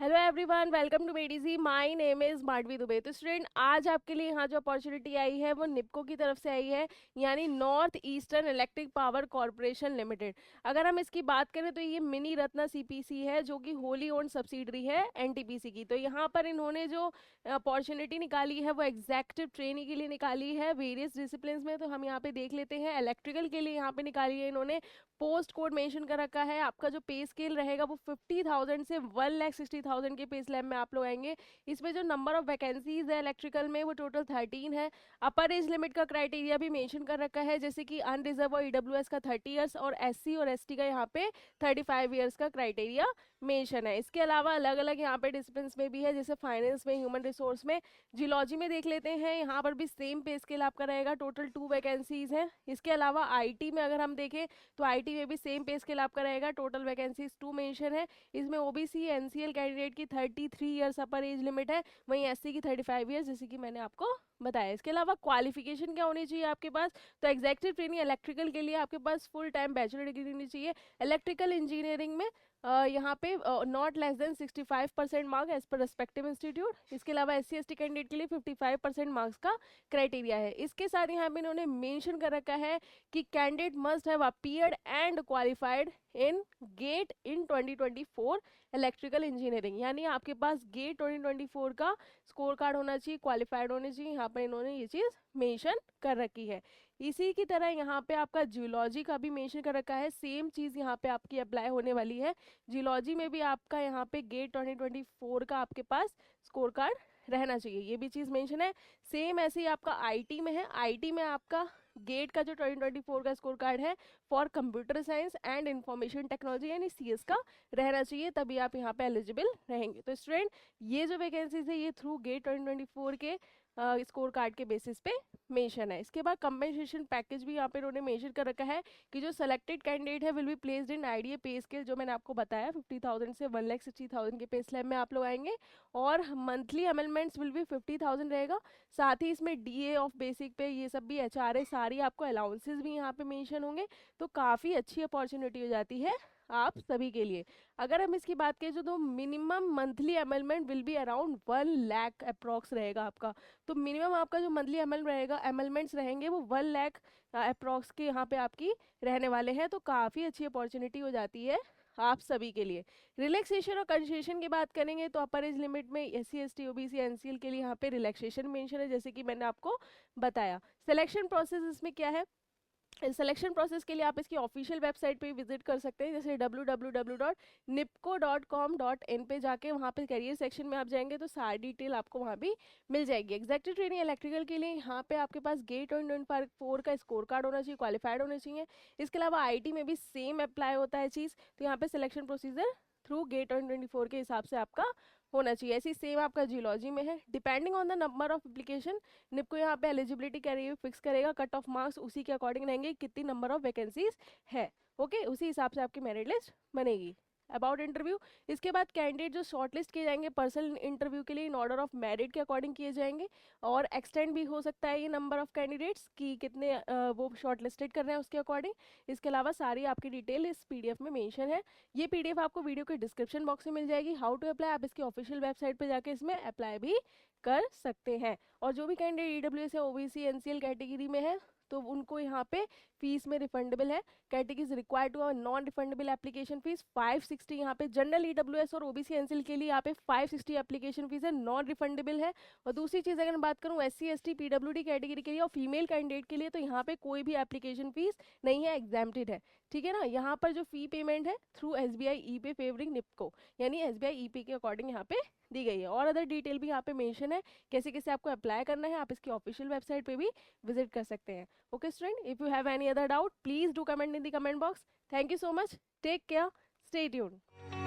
Hello everyone, welcome to मेडीजी। My name is Madvi Dubey. तो student, आज आपके लिए यहाँ जो अपॉर्चुनिटी आई है वो निपको की तरफ से आई है, यानी north eastern electric power corporation limited. अगर हम इसकी बात करें तो ये मिनी रत्ना सीपीसी है, जो कि होली ओन्ड सब्सिडरी है एनटीपीसी की। तो यहाँ पर इन्होंने जो अपॉर्चुनिटी निकाली है वो एग्जेक्टिव ट्रेनिंग के लिए निकाली है वेरियस डिसिप्लिन में। तो हम यहाँ पे देख लेते हैं, इलेक्ट्रिकल के लिए यहाँ पे निकाली है इन्होंने। पोस्ट कोड मेंशन कर रखा है। आपका जो पे स्केल रहेगा वो 50,000 से 1,60,000 के पे स्लैब में आप लोग आएंगे। इसमें जो नंबर ऑफ वैकेंसीज है इलेक्ट्रिकल में वो टोटल 13 है। अपर एज लिमिट का क्राइटेरिया भी मेंशन कर रखा है, जैसे कि अनरिजर्व और ईडब्ल्यूएस का 30 ईयर्स और एससी और एसटी का यहाँ पे 35 ईयर्स का क्राइटेरिया मेंशन है। इसके अलावा अलग अलग यहाँ पे डिसिप्लिन में भी है, जैसे फाइनेंस में, ह्यूमन रिसोर्स में, जियोलॉजी में देख लेते हैं। यहाँ पर भी सेम पे स्केल आपका रहेगा। टोटल 2 वैकेंसीज हैं। इसके अलावा आईटी में अगर हम देखें तो आईटी में भी सेम पे स्केल आपका रहेगा। टोटल वैकेंसीज 2 मेंशन है। इसमें ओबीसी एनसीएल कैंडिडेट की 33 ईयर्स अपर एज लिमिट है, वहीं एससी की 35 ईयर्स, जैसे कि मैंने आपको बताया। इसके अलावा क्वालिफिकेशन क्या होनी चाहिए आपके पास? तो एग्जेक्टिव ट्रेनिंग इलेक्ट्रिकल के लिए आपके पास फुल टाइम बैचलर डिग्री होनी चाहिए इलेक्ट्रिकल इंजीनियरिंग में। यहाँ पे not less than 65% mark as per respective institute. इसके अलावा एससी एसटी कैंडिडेट के लिए 55% मार्क्स का क्राइटेरिया है। इसके साथ यहाँ पे इन्होंने मेंशन कर रखा है कि candidate must have appeared and qualified in get in 2024 electrical engineering, यानी आपके पास गेट 2024 का स्कोर कार्ड होना चाहिए, क्वालिफाइड होने चाहिए। यहाँ पर इन्होंने ये चीज़ मेंशन कर रखी है। इसी की तरह यहाँ पे आपका जियोलॉजी का भी मेंशन कर रखा है। सेम चीज़ यहाँ पे आपकी अप्लाई होने वाली है। जियोलॉजी में भी आपका यहाँ पे गेट 2024 का आपके पास स्कोर कार्ड रहना चाहिए, ये भी चीज़ मेंशन है। सेम ऐसे ही आपका आईटी में है। आईटी में आपका गेट का जो 2024 का स्कोर कार्ड है for computer science and information technology यानी सीएस का रहना चाहिए, तभी आप यहाँ पे एलिजिबल रहेंगे। तो स्टूडेंट, ये जो वैकेंसीज है ये थ्रू गेट 2024 के स्कोर कार्ड के बेसिस पे मेंशन है। इसके बाद कंपेंसेशन पैकेज भी यहाँ पे उन्होंने मेंशन कर रखा है कि जो सेलेक्टेड कैंडिडेट है will be placed in IDA पे स्केल, जो मैंने आपको बताया 50,000 से 1,60,000 के पे स्लैब में आप लोग आएंगे। और मंथली अमेलमेंट्स विल बी 50,000 रहेगा। साथ ही इसमें डीए ऑफ बेसिक पे ये सब भी एचआरए सारी आपको अलाउंसेस भी यहाँ पे मेंशन होंगे। तो काफ़ी अच्छी अपॉर्चुनिटी हो जाती है आप सभी के लिए। अगर हम इसकी बात करें तो minimum monthly emolument will be around 1 lakh approx रहेगा आपका। तो मिनिमम आपका जो मंथली अमेलमेंट्स रहेंगे वो 1 लाख अप्रॉक्स के यहाँ पे आपकी रहने वाले हैं। तो काफ़ी अच्छी अपॉर्चुनिटी हो जाती है आप सभी के लिए। रिलैक्सेशन और कंसेशन की बात करेंगे तो अपर एज लिमिट में S C S T OBC NCL के लिए यहाँ पे रिलैक्सेशन मेंशन है, जैसे कि मैंने आपको बताया। सिलेक्शन प्रोसेस इसमें क्या है? सिलेक्शन प्रोसेस के लिए आप इसकी ऑफिशियल वेबसाइट पे विजिट कर सकते हैं, जैसे www.nipco.com.in पे जाके वहाँ पे करियर सेक्शन में आप जाएंगे तो सारी डिटेल आपको वहाँ भी मिल जाएगी। एग्जेक्टिव ट्रेनिंग इलेक्ट्रिकल के लिए यहाँ पे आपके पास गेट 2024 का स्कोर कार्ड होना चाहिए, क्वालिफाइड होना चाहिए। इसके अलावा आईटी में भी सेम अप्लाई होता है चीज़। तो यहाँ पे सिलेक्शन प्रोसीजर थ्रू गेट 2024 के हिसाब से आपका होना चाहिए। ऐसी सेम आपका जियोलॉजी में है। Depending on the number of application NEEPCO यहाँ पे एलिजिबिलिटी कैरियर फिक्स करेगा। कट ऑफ मार्क्स उसी के अकॉर्डिंग रहेंगे, कितनी नंबर ऑफ वैकेंसीज है। ओके, उसी हिसाब से आपकी मेरिट लिस्ट बनेगी। अबाउट इंटरव्यू, इसके बाद कैंडिडेट जो शॉर्टलिस्ट किए जाएंगे पर्सनल इंटरव्यू के लिए इन ऑर्डर ऑफ मेरिट के अकॉर्डिंग किए जाएंगे। और एक्सटेंड भी हो सकता है ये नंबर ऑफ कैंडिडेट्स की कितने वो शॉर्टलिस्टेड कर रहे हैं उसके अकॉर्डिंग। इसके अलावा सारी आपकी डिटेल इस पीडीएफ में मेंशन है। ये पीडीएफ आपको वीडियो के डिस्क्रिप्शन बॉक्स में मिल जाएगी। हाउ टू अप्लाई, आप इसकी ऑफिशियल वेबसाइट पर जाके इसमें अप्लाई भी कर सकते हैं। और जो भी कैंडिडेट ईडब्ल्यूएस या ओबीसी एनसीएल कैटेगरी में है तो उनको यहाँ पे फीस में रिफंडेबल है। Categories required to non refundable application fee 560। यहाँ पे जनरल ईडब्ल्यूएस और ओबीसी एनसीएल के लिए यहाँ पे 560 एप्लीकेशन फीस है, नॉन रिफंडेबल है। और दूसरी चीज़ अगर मैं बात करूँ एससी एसटी पीडब्ल्यूडी कैटेगरी के लिए और फीमेल कैंडिडेट के लिए तो यहाँ पे कोई भी एप्लीकेशन फीस नहीं है, एग्जाम्प्टेड है। ठीक है ना। यहाँ पर जो फी पेमेंट है थ्रू एसबीआई ई पे फेवरिंग निपको, यानी एसबीआई ई पे के अकॉर्डिंग यहाँ पे दी गई है। और अदर डिटेल भी यहाँ पे मेंशन है, कैसे कैसे आपको अप्लाई करना है आप इसकी ऑफिशियल वेबसाइट पे भी विजिट कर सकते हैं। Okay student, if you have any other doubt please do comment in the comment box. Thank you so much, take care, stay tuned.